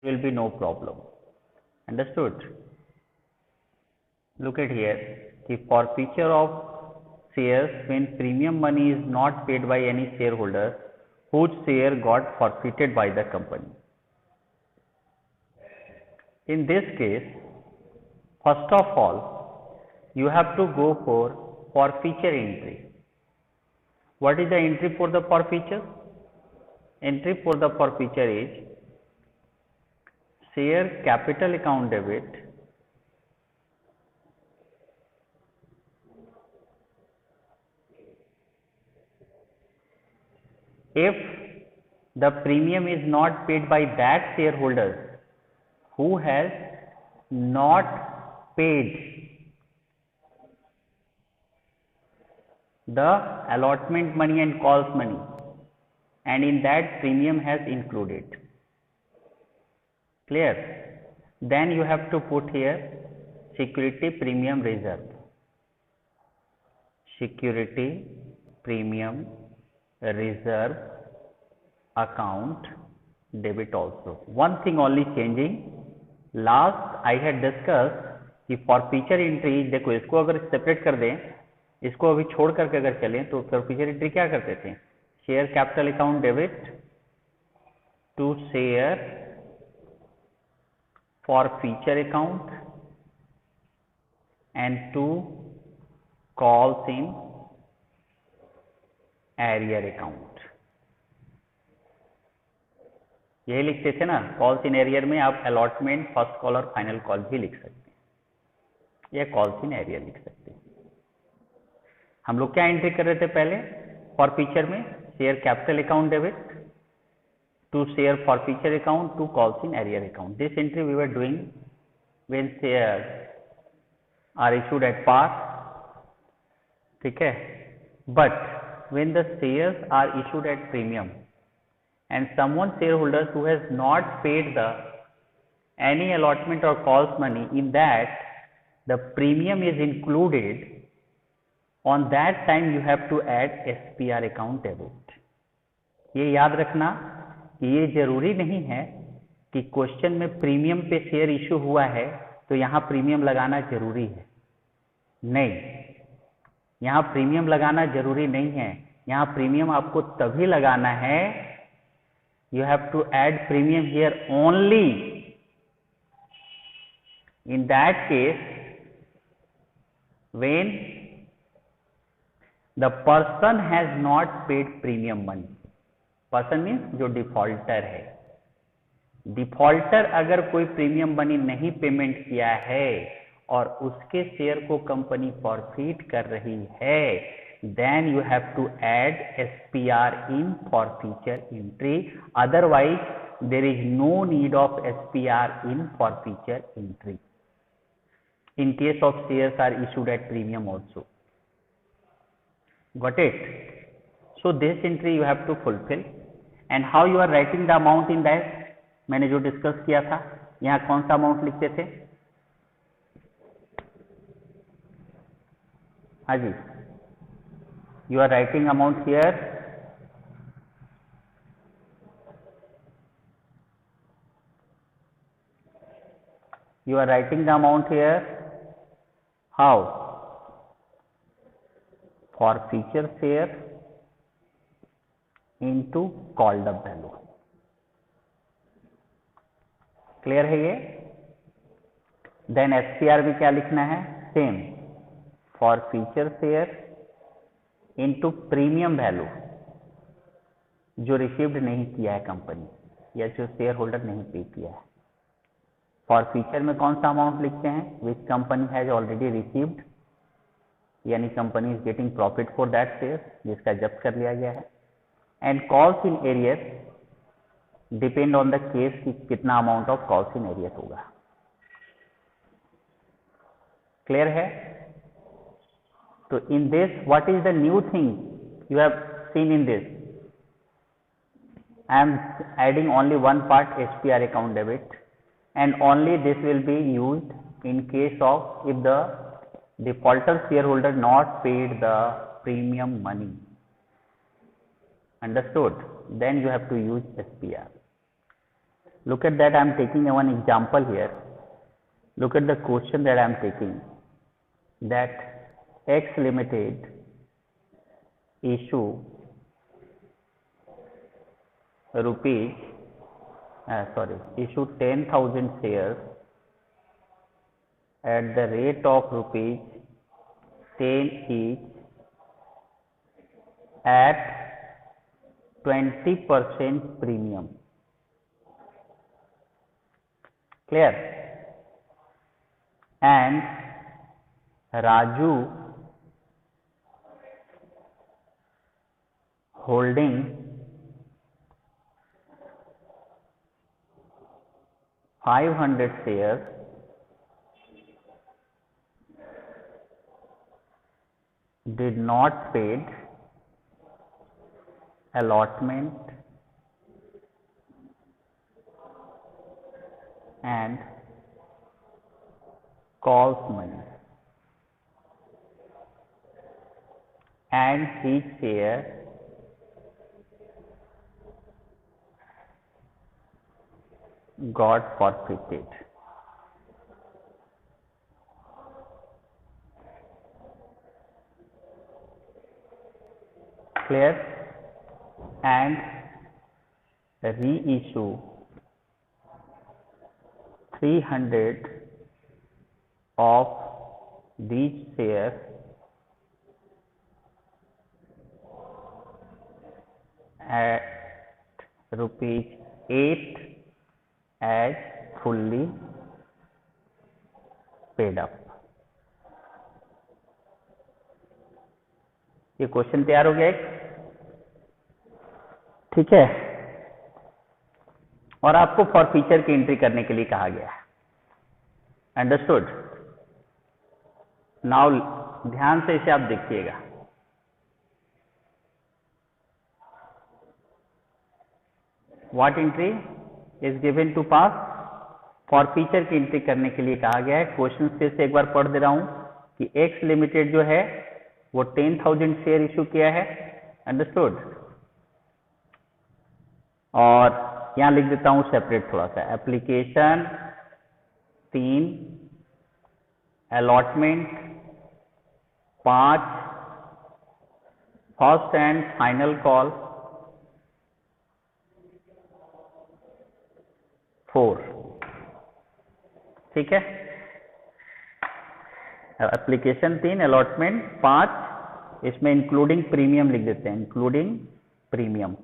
will be no problem. Understood? Look at here. The forfeiture of shares when premium money is not paid by any shareholder whose share got forfeited by the company. In this case, first of all, you have to go for forfeiture entry. What is the entry for the forfeiture? Entry for the forfeiture is share capital account debit if the premium is not paid by that shareholder who has not paid the allotment money and calls money, and in that premium has included. Clear? Then you have to put here security premium reserve. Security premium reserve account debit also. One thing only changing, last I had discussed कि forfeiture entry, देखो इसको अगर separate कर दें, इसको अभी छोड़ करके अगर चलें तो forfeiture entry क्या करते थे? Share capital account debit to share forfeiture account and to calls in arrear account. यही लिखते थे ना, कॉल्स इन एरियर में आप अलॉटमेंट, फर्स्ट कॉल और फाइनल कॉल भी लिख सकते हैं, या कॉल्स इन एरियर लिख सकते हैं. हम लोग क्या एंट्री कर रहे थे पहले फॉरफीचर में? Share capital account debit to share forfeiture account to calls in arrear account. This entry we were doing when shares are issued at par, ठीक है? But when the shares are issued at premium and someone shareholders who has not paid the any allotment or calls money, in that the premium is included, on that time you have to add SPR account debit. ये याद रखना, ये जरूरी नहीं है कि question में premium पे शेयर इशू हुआ है तो यहाँ प्रीमियम लगाना जरूरी है. नहीं, यहाँ प्रीमियम लगाना जरूरी नहीं है. यहाँ प्रीमियम आपको तभी लगाना है, you have to add premium here only in that case when the person has not paid premium money. Person means जो डिफॉल्टर है. डिफॉल्टर अगर कोई प्रीमियम मनी नहीं पेमेंट किया है और उसके शेयर को कंपनी फॉरफीट कर रही है, then you have to add SPR in forfeiture entry. Otherwise there is no need of SPR in forfeiture entry in case of shares are issued at premium also. Got it? So this entry you have to fulfill. And how you are writing the amount in that? मैंने जो discuss किया था, यहाँ कौन सा amount लिखते थे? हाँ जी, you are writing amount here. You are writing the amount here. How? Forfeiture share into called up value. Clear है ये? देन SPR में क्या लिखना है? Same, forfeiture share into premium value जो रिसीव्ड नहीं किया है कंपनी, या जो शेयर होल्डर नहीं पे किया है. फॉरफीचर में कौन सा अमाउंट लिखते हैं? Which company has already received, यानी company is getting profit for that share जिसका जब्त कर लिया गया है. And calls in arrear depend on the case कि कितना amount of calls in arrear होगा. क्लियर है? तो in this what is the new thing you have seen in this? I am adding only one part, SPR account debit, and only this will be used in case of if the defaulter shareholder not paid the premium money. Understood? Then you have to use SPR. Look at that, I am taking one example here. Look at the question that I am taking, that X Limited issue issue 10,000 shares at the rate of rupees 10 each at 20% premium. Clear? And Raju holding 500 shares did not paid allotment and calls money, and his share got forfeited. Clear? And reissue 300 of these shares at rupees 8 as fully paid up. ये question तैयार हो गया एक, ठीक है, और आपको for feature की एंट्री करने के लिए कहा गया है. अंडरस्टूड? नाउ ध्यान से इसे आप देखिएगा. What entry is given to pass? Forfeiture की एंट्री करने के लिए कहा गया है. क्वेश्चन फिर से एक बार पढ़ दे रहा हूं कि एक्स लिमिटेड जो है वो 10,000 शेयर इशू किया है. अंडरस्टूड? और यहां लिख देता हूं सेपरेट थोड़ा सा. Application 3, allotment 5, first and final call 4. ठीक है? एप्लीकेशन 3, अलॉटमेंट 5, इसमें इंक्लूडिंग प्रीमियम लिख देते हैं, including premium.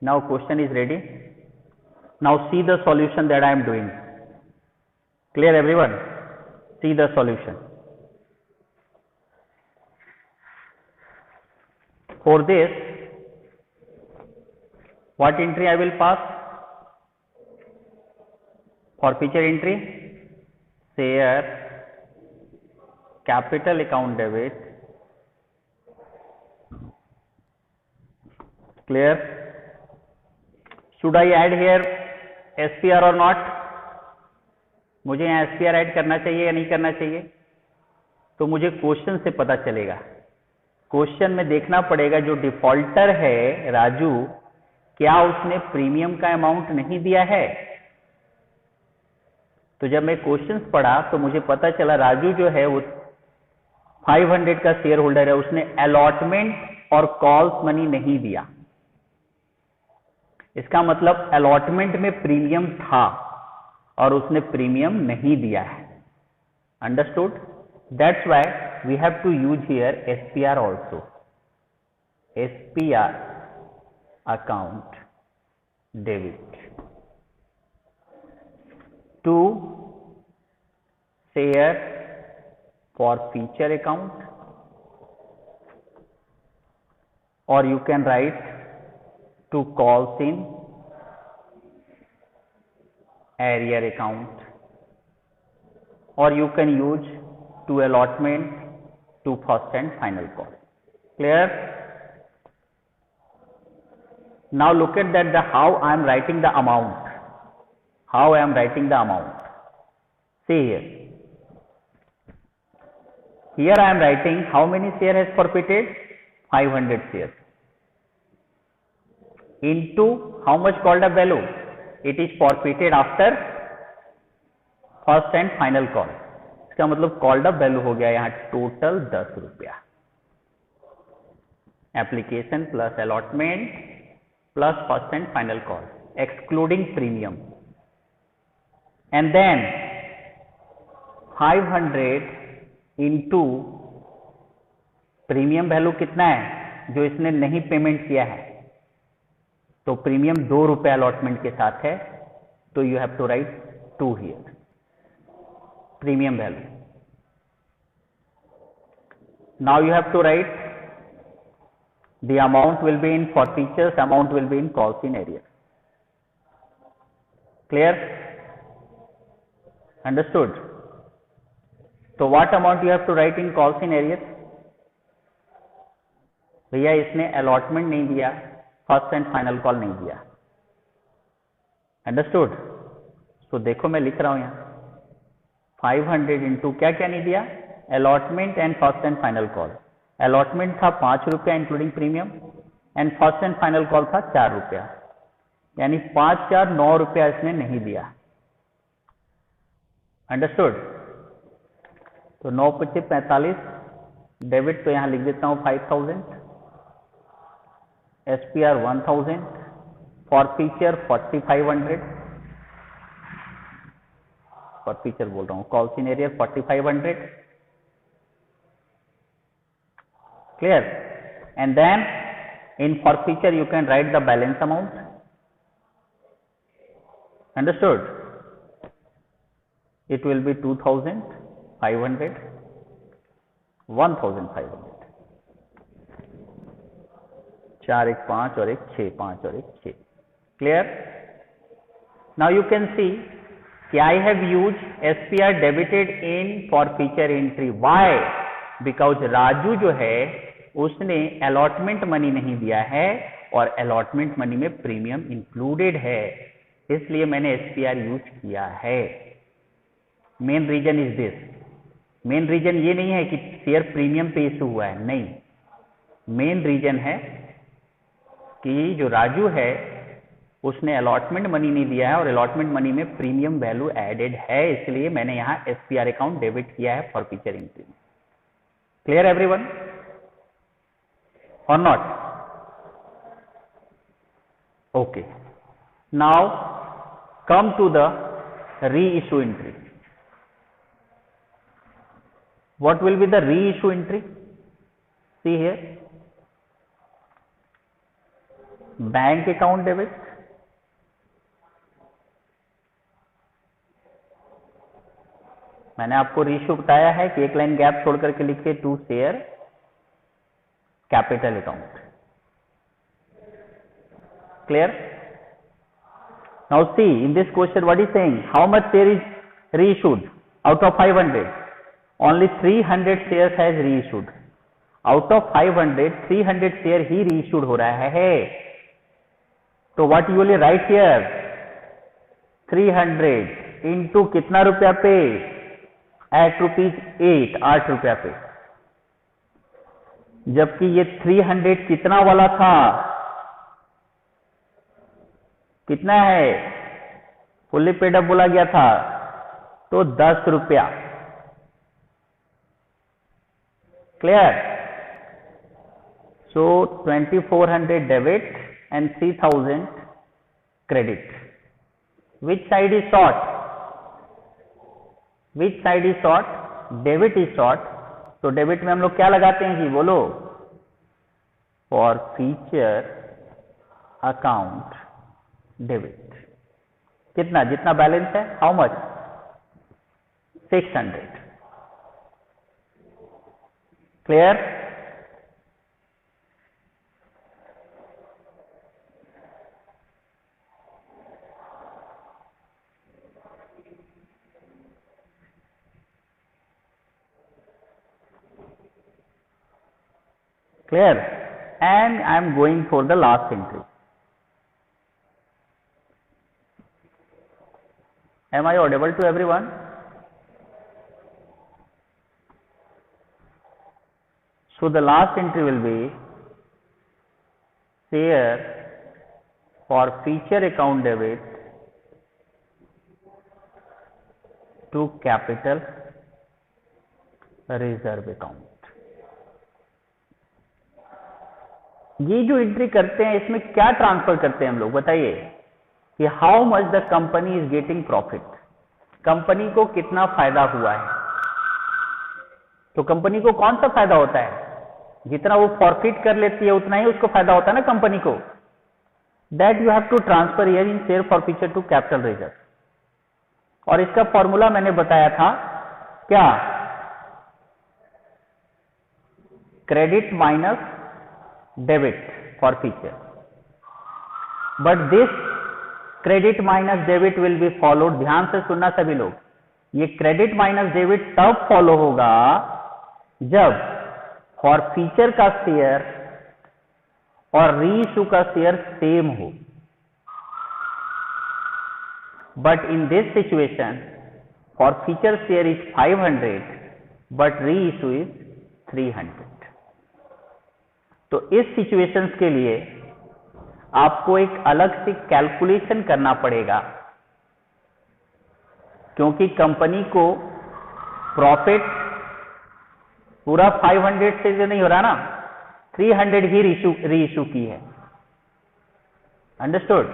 Now question is ready. Now see the solution that I am doing. Clear everyone? See the solution. For this, what entry I will pass? For feature entry, share capital account debit. Clear? Should I add here SPR or not? मुझे यहाँ SPR add करना चाहिए या नहीं करना चाहिए? तो मुझे क्वेश्चन से पता चलेगा. क्वेश्चन में देखना पड़ेगा जो डिफॉल्टर है राजू, क्या उसने प्रीमियम का अमाउंट नहीं दिया है? तो जब मैं क्वेश्चंस पढ़ा तो मुझे पता चला राजू जो है वो 500 का शेयर होल्डर है, उसने अलॉटमेंट और कॉल्स मनी नहीं दिया. इसका मतलब अलॉटमेंट में प्रीमियम था और उसने प्रीमियम नहीं दिया है. Understood? That's why we have to use here SPR also. SPR account debit to share for feature account, or you can write to calls in arrear account, or you can use to allotment to first and final call. Clear? Now look at that, how I am writing the amount. How I am writing the amount. See here. Here I am writing how many share has forfeited? 500 shares. into how much called up value? It is forfeited after first and final call. इसका मतलब called up value हो गया यहाँ total 10 रुपया. Application plus allotment plus first and final call excluding premium. And then 500 into premium value कितना है जो इसने नहीं पेमेंट किया है. तो प्रीमियम 2 रुपया अलॉटमेंट के साथ है, तो you have to write 2 here. Premium value. Now you have to write the amount will be in forfeitures, amount will be in calls in arrears. Clear? Understood? So what amount you have to write in calls in arrears? भैया इसने allotment नहीं दिया, first and final call नहीं दिया. Understood? तो देखो मैं लिख रहा हूं यहां 500 इंटू क्या क्या नहीं दिया, allotment and first and final call. Allotment था 5 रुपया including premium and first and final call था 4 रुपया, यानी 5 4 9 रुपया इसने नहीं दिया. अंडरस्टूड? तो 9 25 45 डेबिट, तो यहां लिख देता हूं 5000, SPR 1000, फॉरफीचर 4500, फॉरफीचर बोल रहा हूं, calls in arrear 4500. Clear? And then in forfeiture you can write the balance amount. Understood? It will be 2500, 1500, 4 1 5 और 1 6, 5 और 1 6. Clear? Now you can see कि I have used SPR debited in forfeiture entry. Why? Because Raju जो है उसने allotment money नहीं दिया है और अलॉटमेंट मनी में प्रीमियम इंक्लूडेड है, इसलिए मैंने SPR यूज किया है. Main reason is this. Main reason ये नहीं है कि शेयर प्रीमियम पे इशू हुआ है, नहीं. मेन रीजन है कि जो राजू है उसने अलॉटमेंट मनी नहीं दिया है और अलॉटमेंट मनी में प्रीमियम वैल्यू एडेड है, इसलिए मैंने यहां SPR अकाउंट डेबिट किया है फॉरफीचर एंट्री में. क्लियर एवरीवन और not? Okay. Now come to the reissue entry. What will be the reissue entry? See here, bank account debit, मैंने आपको रीइश्यू बताया है कि एक लाइन गैप छोड़ करके लिखिए to share capital account. Clear? Now see in this question what is saying, how much share is reissued out of 500? Only 300 shares has reissued. Out of 500 300 share ही रीइश्यूड हो रहा है. तो what you will write here, 300 into कितना रुपया पे, eight ₹8, 8 रुपया पे. जबकि ये 300 कितना वाला था, कितना है, फुल्ली पेड अप बोला गया था, तो 10 रुपया. Clear? So 2400 debit and 3000 credit. Which side is short? Which side is short? Debit is short. तो डेबिट में हम लोग क्या लगाते हैं जी, बोलो? Forfeiture account debit. कितना, जितना बैलेंस है, how much, 600. Clear? Clear? And I am going for the last entry. Am I audible to everyone? So the last entry will be share forfeiture account debit to capital reserve account। ये जो entry करते हैं इसमें क्या transfer करते हैं हम लोग, बताइए कि how much the company is getting profit, company को कितना फायदा हुआ है। तो कंपनी को कौन सा फायदा होता है, जितना वो फॉरफिट कर लेती है उतना ही उसको फायदा होता है ना कंपनी को। That you have to transfer here in share forfeiture to capital reserve. और इसका फॉर्मूला मैंने बताया था क्या, credit minus debit forfeiture. But this credit minus debit will be followed, ध्यान से सुनना सभी लोग, ये क्रेडिट माइनस डेबिट तब फॉलो होगा जब फॉरफीचर का शेयर और रीइश्यू का शेयर सेम हो। But in this situation forfeiture share is 500 but reissue is 300। तो इस सिचुएशंस के लिए आपको एक अलग से कैलकुलेशन करना पड़ेगा, क्योंकि कंपनी को प्रॉफिट पूरा 500 से जो नहीं हो रहा ना, 300 ही रीइश्यू की है। अंडरस्टूड।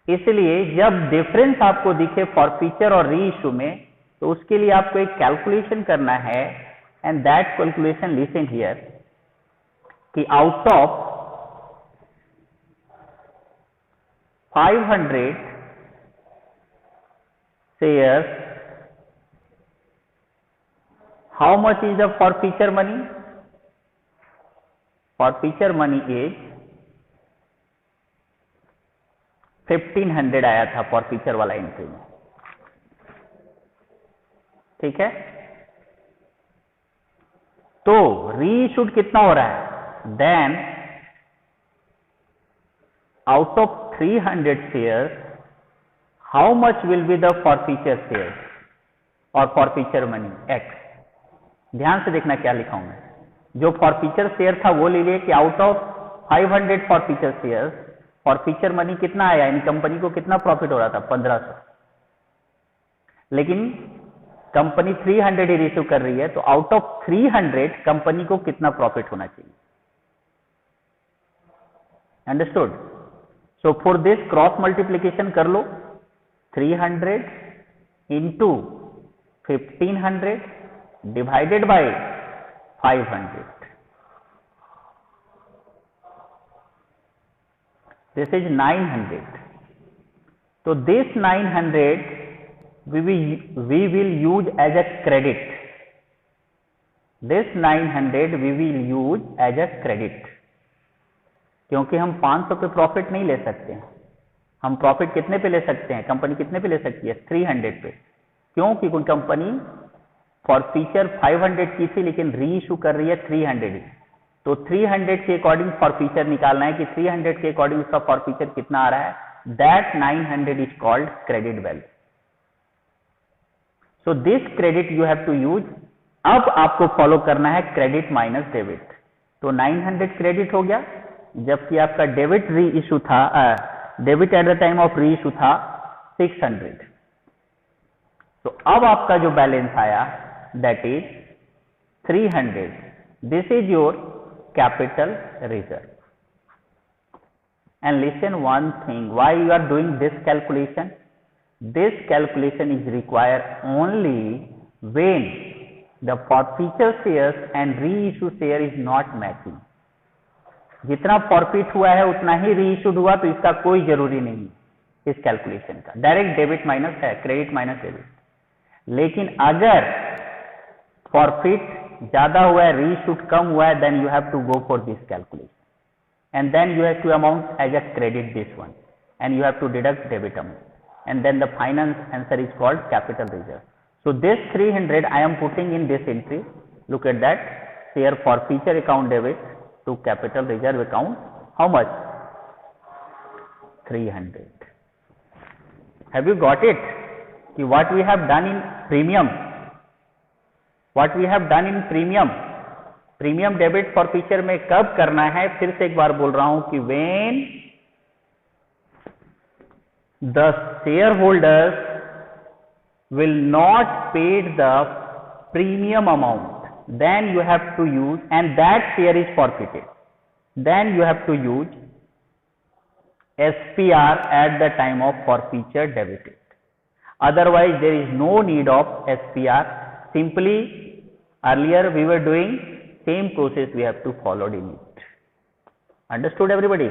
इसलिए जब डिफरेंस आपको दिखे फॉरफीचर और रीइश्यू में, तो उसके लिए आपको एक कैलकुलेशन करना है, and that calculation listen here, कि out of 500 shares, how much is the forfeiture money? Forfeiture money is 1500 आया था फॉरफीचर वाला एंट्री में, ठीक है। तो रीइश्यूड कितना हो रहा है, then out of 300 shares, how much will be the forfeiture shares और forfeiture money x। ध्यान से देखना क्या लिखा हूं मैं, जो फॉरफीचर शेयर था वो ले लिए कि out of 500 forfeiture share, forfeiture money कितना आया, इन कंपनी को कितना प्रॉफिट हो रहा था, 1500। लेकिन कंपनी 300 ही रिसीव कर रही है, तो आउट ऑफ 300 कंपनी को कितना प्रॉफिट होना चाहिए। Understood. So for this cross multiplication कर लो, 300 into 1500 divided by 500, this is 900। तो this 900 we will use as a credit, this 900 we will use as a credit, क्योंकि हम 500 पे प्रॉफिट नहीं ले सकते हैं। हम प्रॉफिट कितने पे ले सकते हैं, कंपनी कितने पे ले सकती है, 300 पे। क्योंकि कोई कंपनी फॉरफीचर 500 की थी लेकिन रीइश्यू कर रही है 300 ही, तो 300 के अकॉर्डिंग फॉरफीचर निकालना है कि 300 के अकॉर्डिंग उसका फॉरफीचर कितना आ रहा है, that 900 is called credit value. So this credit you have to use. अब आपको फॉलो करना है क्रेडिट माइनस डेबिट। तो 900 क्रेडिट हो गया, जबकि आपका डेबिट री इशू था, debit at the time of reissue था 600। तो अब आपका जो बैलेंस आया that is 300। This is your capital reserve. And listen one thing, why you are doing this calculation, this calculation is required only when the forfeiture shares and reissue share is not matching। जितना forfeit हुआ है उतना ही reissued हुआ, तो इसका कोई जरूरी नहीं इस कैलकुलेशन का, डायरेक्ट डेबिट माइनस है, क्रेडिट माइनस डेबिट। लेकिन अगर फॉरफिट ज्यादा हुआ है, रीइश्यूड कम हुआ है, then you have to go for this calculation, and then you have to amount as a credit this one, and you have to deduct debit amount, and then the final answer is called capital reserve. So this 300 I am putting in this entry. Look at that, share forfeiture account debit to capital reserve account, how much, 300. Have you got it? What we have done in premium, what we have done in premium, premium debit forfeiture में कब करना है, फिर से एक बार बोल रहा हूं कि when the share holders will not paid the premium amount, then you have to use, and that share is forfeited, then you have to use SPR at the time of forfeiture debited. Otherwise there is no need of SPR. Simply earlier we were doing same process, we have to follow in it. Understood everybody?